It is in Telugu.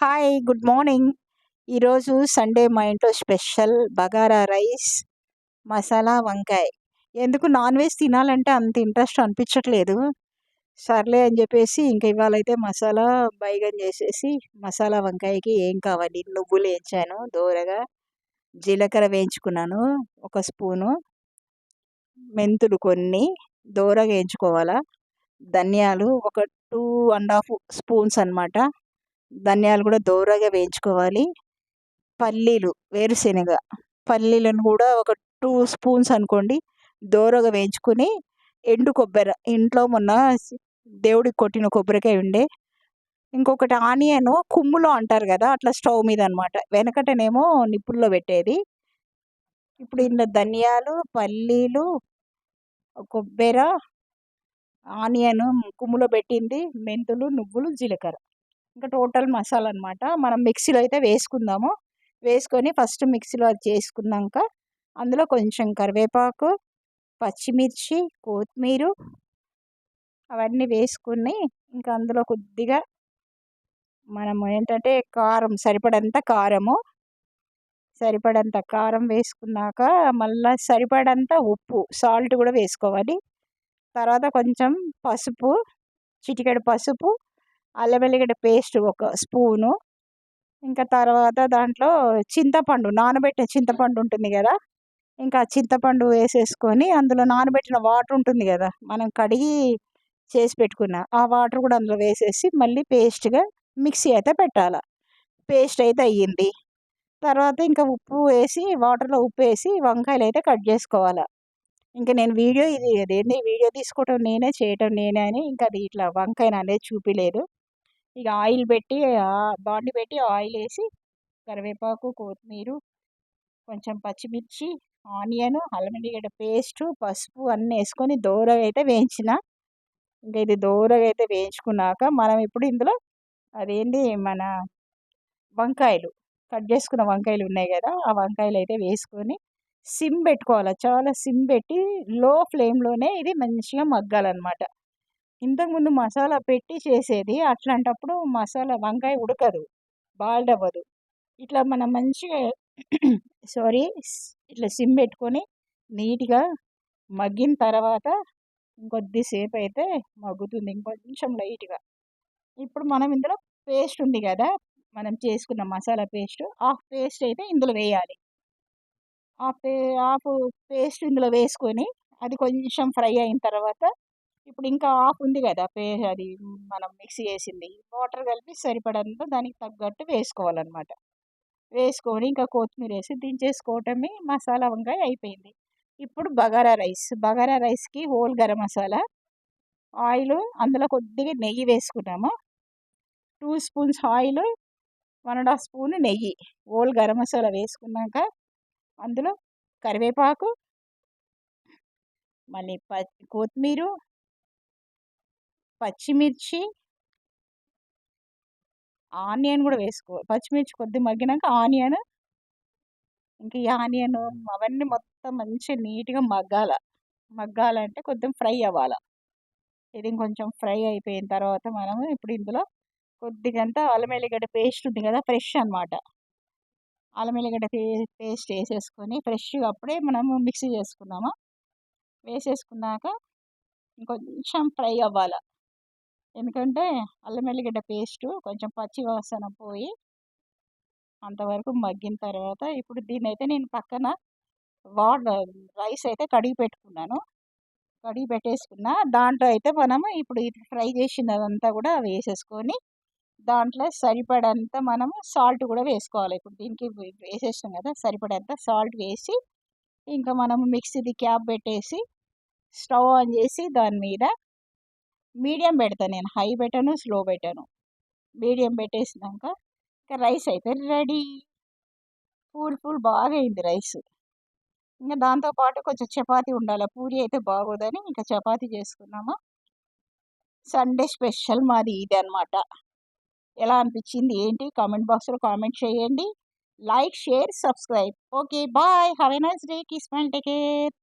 హాయ్. Good morning. ఈరోజు సండే మా ఇంట్లో స్పెషల్ బగారా రైస్, మసాలా వంకాయ. ఎందుకు నాన్ వెజ్ తినాలంటే అంత ఇంట్రెస్ట్ అనిపించట్లేదు. సర్లే అని చెప్పేసి ఇంక ఇవాళైతే మసాలా బైగన్ చేసేసి, మసాలా వంకాయకి ఏం కావాలి, నువ్వులు వేయించాను దోరగా, జీలకర్ర వేయించుకున్నాను ఒక స్పూను, మెంతులు కొన్ని దోరగా వేయించుకోవాలా, ధనియాలు ఒక 2½ స్పూన్స్ అన్నమాట. ధనియాలు కూడా దోరగా వేయించుకోవాలి. పల్లీలు, వేరుశెనగ పల్లీలను కూడా ఒక 2 స్పూన్స్ అనుకోండి, దోరగా వేయించుకొని, ఎండు కొబ్బరి ఇంట్లో మొన్న దేవుడికి కొట్టిన కొబ్బరికాయ ఉండే, ఇంకొకటి ఆనియన్ కుమ్ములో అంటారు కదా, అట్లా స్టవ్ మీద అనమాట. వెనకటనేమో నిప్పుల్లో పెట్టేది. ఇప్పుడు ఇందులో ధనియాలు, పల్లీలు, కొబ్బెర, ఆనియన్ కుమ్ములో పెట్టింది, మెంతులు, నువ్వులు, జీలకర్ర, ఇంకా టోటల్ మసాలా అనమాట. మనం మిక్సీలో అయితే వేసుకుందాము. వేసుకొని ఫస్ట్ మిక్సీలో అది చేసుకున్నాక అందులో కొంచెం కరివేపాకు, పచ్చిమిర్చి, కొత్తిమీర అవన్నీ వేసుకుని, ఇంకా అందులో కొద్దిగా మనం ఏంటంటే కారం, సరిపడంత కారం వేసుకున్నాక మళ్ళీ సరిపడంత ఉప్పు, సాల్ట్ కూడా వేసుకోవాలి. తర్వాత కొంచెం పసుపు, చిటికెడు పసుపు, అల్లం వెల్లిగడ్డ పేస్ట్ ఒక స్పూను, ఇంకా తర్వాత దాంట్లో చింతపండు, నానబెట్టిన చింతపండు ఉంటుంది కదా, ఇంకా చింతపండు వేసేసుకొని అందులో నానబెట్టిన వాటర్ ఉంటుంది కదా, మనం కడిగి చేసి పెట్టుకున్న ఆ వాటర్ కూడా అందులో వేసేసి మళ్ళీ పేస్ట్గా మిక్సీ అయితే పెట్టాలి. పేస్ట్ అయితే అయ్యింది. తర్వాత ఇంకా ఉప్పు వేసి, వాటర్లో ఉప్పు వేసి వంకాయలు అయితే కట్ చేసుకోవాలి. ఇంకా నేను అదేంటి వీడియో తీసుకోవటం నేనే, చేయటం నేనే అని ఇంకా అది ఇట్లా వంకాయని అనేది చూపిలేదు. ఇక ఆయిల్ పెట్టి, బాండి పెట్టి ఆయిల్ వేసి, కరివేపాకు, కొత్తిమీర, కొంచెం పచ్చిమిర్చి, ఆనియన్, అల్లం వెల్లిగడ్డ పేస్టు, పసుపు అన్నీ వేసుకొని దోరగా అయితే వేయించిన. ఇంకా ఇది దోరగా అయితే వేయించుకున్నాక మనం ఇప్పుడు ఇందులో అదేంటి మన వంకాయలు, కట్ చేసుకున్న వంకాయలు ఉన్నాయి కదా, ఆ వంకాయలు అయితే వేసుకొని సిమ్ పెట్టుకోవాలి. చాలా సిమ్ పెట్టి లో ఫ్లేమ్లోనే ఇది మంచిగా మగ్గాలన్నమాట. ఇంతకుముందు మసాలా పెట్టి చేసేది, అట్లాంటప్పుడు మసాలా వంకాయ ఉడకదు, బాయిల్డ్ అవ్వదు. ఇట్లా మనం మంచిగా సారీ ఇట్లా సిమ్ పెట్టుకొని నీట్గా మగ్గిన తర్వాత ఇంకొద్దిసేపు అయితే మగ్గుతుంది, ఇంకొంచెం లైట్గా. ఇప్పుడు మనం ఇందులో పేస్ట్ ఉంది కదా, మనం చేసుకున్న మసాలా పేస్ట్, ఆ పేస్ట్ అయితే ఇందులో వేయాలి. ఆ పే హాఫ్ పేస్ట్ ఇందులో వేసుకొని అది కొంచెం ఫ్రై అయిన తర్వాత ఇప్పుడు ఇంకా హాఫ్ ఉంది కదా అది మనం మిక్సీ చేసింది, వాటర్ కలిపి సరిపడంత దానికి తగ్గట్టు వేసుకోవాలన్నమాట. వేసుకొని ఇంకా కొత్తిమీర వేసి దించేసుకోవటమే, మసాలా వంకాయ అయిపోయింది. ఇప్పుడు బగారా రైస్కి హోల్ గరం మసాలా, ఆయిల్, అందులో కొద్దిగా నెయ్యి వేసుకున్నాము. 2 స్పూన్స్ ఆయిల్, 1½ స్పూన్ నెయ్యి, హోల్ గరం మసాలా వేసుకున్నాక అందులో కరివేపాకు, మళ్ళీ కొత్తిమీర, పచ్చిమిర్చి, ఆనియన్ కూడా పచ్చిమిర్చి కొద్దిగా మగ్గినాక ఆనియన్, ఇంకా ఈ ఆనియన్ అవన్నీ మొత్తం మంచిగా నీట్గా మగ్గాలంటే కొద్దిగా ఫ్రై అవ్వాలి. ఇది కొంచెం ఫ్రై అయిపోయిన తర్వాత మనము ఇప్పుడు ఇందులో కొద్దిగంత అల్లం వెల్లిగడ్డ పేస్ట్ ఉంది కదా, ఫ్రెష్ అనమాట, అల్లం వెల్లిగడ్డ పేస్ట్ వేసేసుకొని ఫ్రెష్గా అప్పుడే మనము మిక్సీ చేసుకున్నాము. వేసేసుకున్నాక ఇంకొంచెం ఫ్రై అవ్వాలి. ఎందుకంటే అల్లం వెల్లిగడ్డ పేస్టు కొంచెం పచ్చి వాసన పోయి అంతవరకు మగ్గిన తర్వాత ఇప్పుడు దీన్నైతే నేను పక్కన రైస్ అయితే కడిగి పెట్టుకున్నాను. కడిగి పెట్టేసుకున్న దాంట్లో అయితే మనము ఇప్పుడు ఇది ఫ్రై చేసినదంతా కూడా వేసేసుకొని దాంట్లో సరిపడంత మనము సాల్ట్ కూడా వేసుకోవాలి. ఇప్పుడు దీనికి వేసేసాం కదా, సరిపడంత సాల్ట్ వేసి ఇంకా మనము మిక్సీది క్యాప్ పెట్టేసి స్టవ్ ఆన్ చేసి దాని మీద మీడియం పెడతాను నేను, హై పెట్టను, స్లో పెట్టను, మీడియం పెట్టేసినాక ఇంకా రైస్ అయితే రెడీ. ఫుల్ బాగా అయింది రైస్. ఇంకా దాంతోపాటు కొంచెం చపాతీ ఉండాలి, పూరి అయితే బాగోదని ఇంకా చపాతీ చేసుకున్నాము. సండే స్పెషల్ మాది ఇది అనమాట. ఎలా అనిపించింది ఏంటి కామెంట్ బాక్స్లో కామెంట్ చేయండి. Like, share, subscribe. Okay, bye, have a nice day, kiss and take care.